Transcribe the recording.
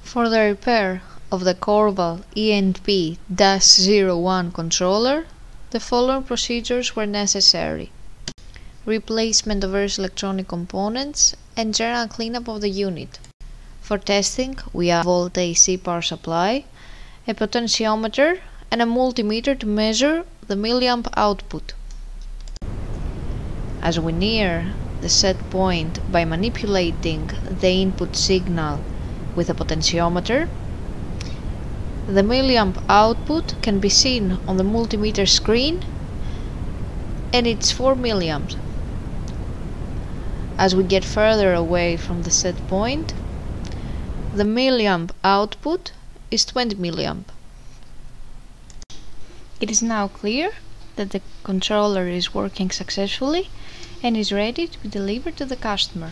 For the repair of the Korval E&P-01 controller, the following procedures were necessary: replacement of various electronic components and general cleanup of the unit. For testing, we have a volt AC power supply, a potentiometer and a multimeter to measure the milliamp output. As we near the set point by manipulating the input signal with a potentiometer, the milliamp output can be seen on the multimeter screen, and it's 4 milliamps. As we get further away from the set point, the milliamp output is 20 milliamp. It is now clear that the controller is working successfully and is ready to be delivered to the customer.